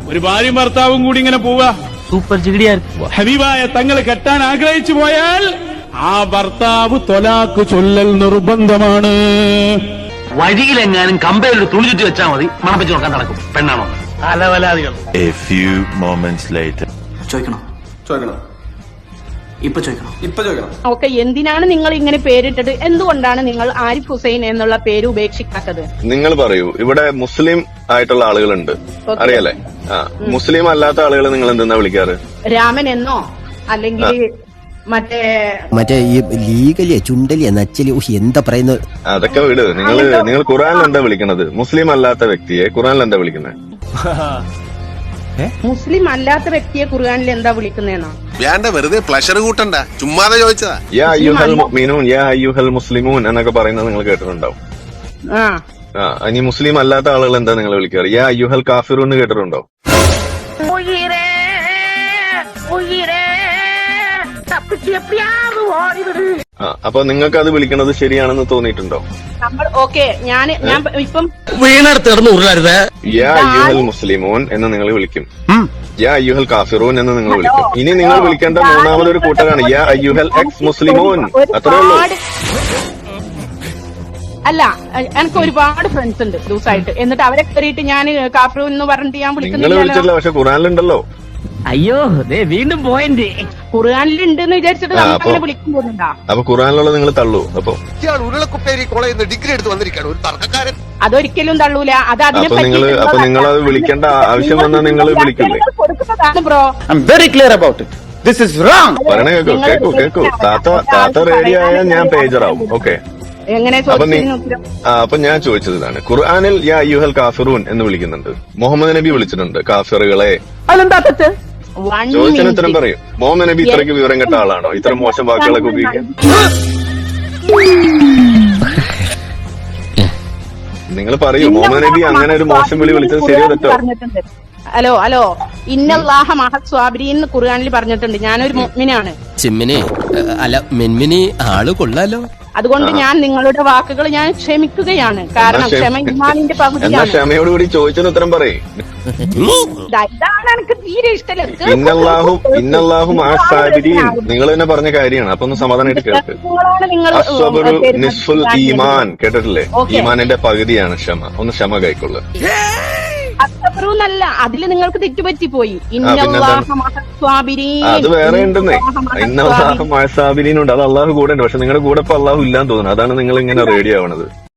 ഒരു ഭാര്യയും ഭർത്താവും കൂടി ഇങ്ങനെ പോവാ. സൂപ്പർ ജിഗിടിയാ. ഹബീബായ തങ്ങളെ കെട്ടാൻ ആഗ്രഹിച്ചു പോയാൽ ആ ഭർത്താവ് തൊലാക്ക് ചൊല്ലൽ നിർബന്ധമാണ്. വഴിയിലെങ്ങാനും കമ്പയിൽ തുണി ചുറ്റി വെച്ചാൽ മതി, മണപ്പിച്ച് നോക്കാൻ നടക്കും. പെണ്ണാണോ? അലവലാദികൾ. A few moments later. ചോദിക്കണം ഇപ്പൊ ചോദിക്കണം. ഓക്കെ, എന്തിനാണ് നിങ്ങൾ ഇങ്ങനെ പേരിട്ടത്? എന്തുകൊണ്ടാണ് നിങ്ങൾ ആരിഫ് ഹുസൈൻ എന്നുള്ള പേര് ഉപേക്ഷിക്കാത്തത്? നിങ്ങൾ പറയൂ. ഇവിടെ മുസ്ലിം ആയിട്ടുള്ള ആളുകളുണ്ട്, അറിയാലേ? മുസ്ലിം അല്ലാത്ത ആളുകൾ നിങ്ങൾ എന്തെന്നാ വിളിക്കാറ്? രാമൻ എന്നോ അല്ലെങ്കിൽ മറ്റേ ഈ ലീഗലിയ ചുണ്ടലിയ നച്ചലി എന്താ പറയുന്നത്? അതൊക്കെ വിട്. നിങ്ങൾ ഖുറാനിൽ എന്താ വിളിക്കണത്? മുസ്ലിം അല്ലാത്ത വ്യക്തിയെ ഖുറാനിൽ എന്താ വിളിക്കുന്നത്? മുസ്ലിം അല്ലാത്ത വ്യക്തിയെ ഖുർആനിൽ എന്താ വിളിക്കുന്നേന്നോ? വേണ്ട, വെറുതെ പ്ലഷർ കൂട്ടണ്ട, ചുമ്മാതെ ചോദിച്ചതാ. യാ അയ്യുഹൽ മുഅ്മിനൂൻ, യാ അയ്യുഹൽ മുസ്ലിമൂൻ എന്നൊക്കെ പറയുന്നത് നിങ്ങൾ കേട്ടിട്ടുണ്ടാവും. ഇനി മുസ്ലിം അല്ലാത്ത ആളുകൾ എന്താ നിങ്ങൾ വിളിക്കാറ്? യാ അയ്യുഹൽ കാഫിറൂൻ എന്ന് കേട്ടിട്ടുണ്ടോ? അപ്പൊ നിങ്ങൾക്ക് അത് വിളിക്കണത് ശരിയാണെന്ന് തോന്നിയിട്ടുണ്ടോ? ഞാൻ ഇപ്പം വീണെടുത്ത് ഉരുളരുത്. യാ അയ്യുഹൽ മുസ്ലിമൂൻ എന്ന് നിങ്ങൾ വിളിക്കും, യാ അയ്യുഹൽ കാഫിറൂൻ എന്ന് നിങ്ങൾ വിളിക്കും. ഇനി നിങ്ങൾ വിളിക്കേണ്ട മൂന്നാമതൊരു കൂട്ടരാണ് യാ അയ്യുഹൽ എക്സ് മുസ്ലിമൂൻ. അത്രേ ഉള്ളൂ. അല്ല, എനിക്ക് ഒരുപാട് ഫ്രണ്ട്സ് ഉണ്ട് ദിവസമായിട്ട്. എന്നിട്ട് അവരെ കയറിയിട്ട് ഞാൻ കാഫിറൂൻ എന്ന് പറഞ്ഞിട്ട് ഞാൻ നിങ്ങൾ വിളിച്ചിട്ടില്ല, പക്ഷെ ഖുറാനിലുണ്ടല്ലോ. അയ്യോ, വീണ്ടും പോയിന്റ്. ഖുർആനിലുണ്ടെന്ന് വിചാരിച്ചിട്ട് അങ്ങനെ വിളിക്കാൻ പോകുന്നുണ്ടാ? അപ്പൊ ഖുറാനിലുള്ളത് നിങ്ങൾ തള്ളൂ. അപ്പൊ ഉരുളക്കുപ്പേരി കോളേജിൽ നിന്ന് ഡിഗ്രി എടുത്ത് വന്നിരിക്കുകയാണ് ഒരു തർക്കക്കാരൻ. അതൊരിക്കലും തള്ളൂല. അത് അപ്പൊ നിങ്ങൾ അത് വിളിക്കേണ്ട ആവശ്യം വന്നാൽ നിങ്ങൾ വിളിക്കില്ലേ? കൊടുക്കുന്നതാണ് bro. Very clear about it. This is wrong. പറയണ കേക്കൂ. താത്ത റെഡി ആയാൽ ഞാൻ പേജറാവും. ഓക്കെ, എങ്ങനെ? അപ്പൊ ഞാൻ ചോദിച്ചത് ഇതാണ്. ഖുർആനിൽ യാ അയ്യുഹൽ കാഫിറൂൻ എന്ന് വിളിക്കുന്നുണ്ട്. മുഹമ്മദ് നബി വിളിച്ചിട്ടുണ്ട് കാഫിറുകളെ. അതെന്താ തെറ്റ്? ചോദിച്ചതിന് ഉത്തരം പറയും. മുഹമ്മദ് നബി ഇത്രയ്ക്ക് വിവരം കെട്ട ആളാണോ ഇത്തരം മോശം വാക്കുകളൊക്കെ ഉപയോഗിക്കാൻ? നിങ്ങൾ പറയൂ, മുഹമ്മദ് നബി അങ്ങനെ ഒരു മോശം വിളി വിളിച്ചത് ശരിയോ തെറ്റോ? ഹലോ, ഇന്നല്ലാഹ മഹത് സ്വാബിരീൻ ഖുർആനിൽ പറഞ്ഞിട്ടുണ്ട്. ഞാനൊരു മുഅ്മിനാണ്. ചിമ്മിനി അല്ല മെൻമിനി ആള് കൊള്ളാലോ. അതുകൊണ്ട് ഞാൻ നിങ്ങളുടെ വാക്കുകൾ ഞാൻ ക്ഷമിക്കുകയാണ്. കാരണം ക്ഷമ ഈമാനിന്റെ പകുതിയാണ്. ക്ഷമയോടുകൂടി ചോദിച്ചതിന് ഉത്തരം പറയേ. ഇതാണ് എനിക്ക് തീരെ ഇഷ്ടമല്ല. ഇന്നല്ലാഹു മഅസ്സാബിരീൻ നിങ്ങൾ തന്നെ പറഞ്ഞ കാര്യമാണ്. അപ്പൊ ഒന്ന് സമാധാനമായിട്ട് കേൾക്ക്. അസ്സബ്റു നിസ്ഫുൽ ഈമാൻ കേട്ടിട്ടില്ലേ? ഈമാനിന്റെ പകുതിയാണ് ക്ഷമ. ഒന്ന് ക്ഷമ കൈക്കൊള്ളു. അസ്സബ്റുന്നല്ല, അതില് നിങ്ങൾക്ക് തെറ്റുപറ്റിപ്പോയി. അത് വേറെ ഉണ്ടെന്നേ. ഇന്നല്ലാഹു മഅസ്സാബിരീൻ ഉണ്ട്. അത് അള്ളാഹു കൂടെ ഉണ്ട്. പക്ഷെ നിങ്ങളുടെ കൂടെ ഇപ്പൊ അള്ളാഹു ഇല്ലാന്ന് തോന്നുന്നു. അതാണ് നിങ്ങൾ ഇങ്ങനെ റെഡി ആവണത്.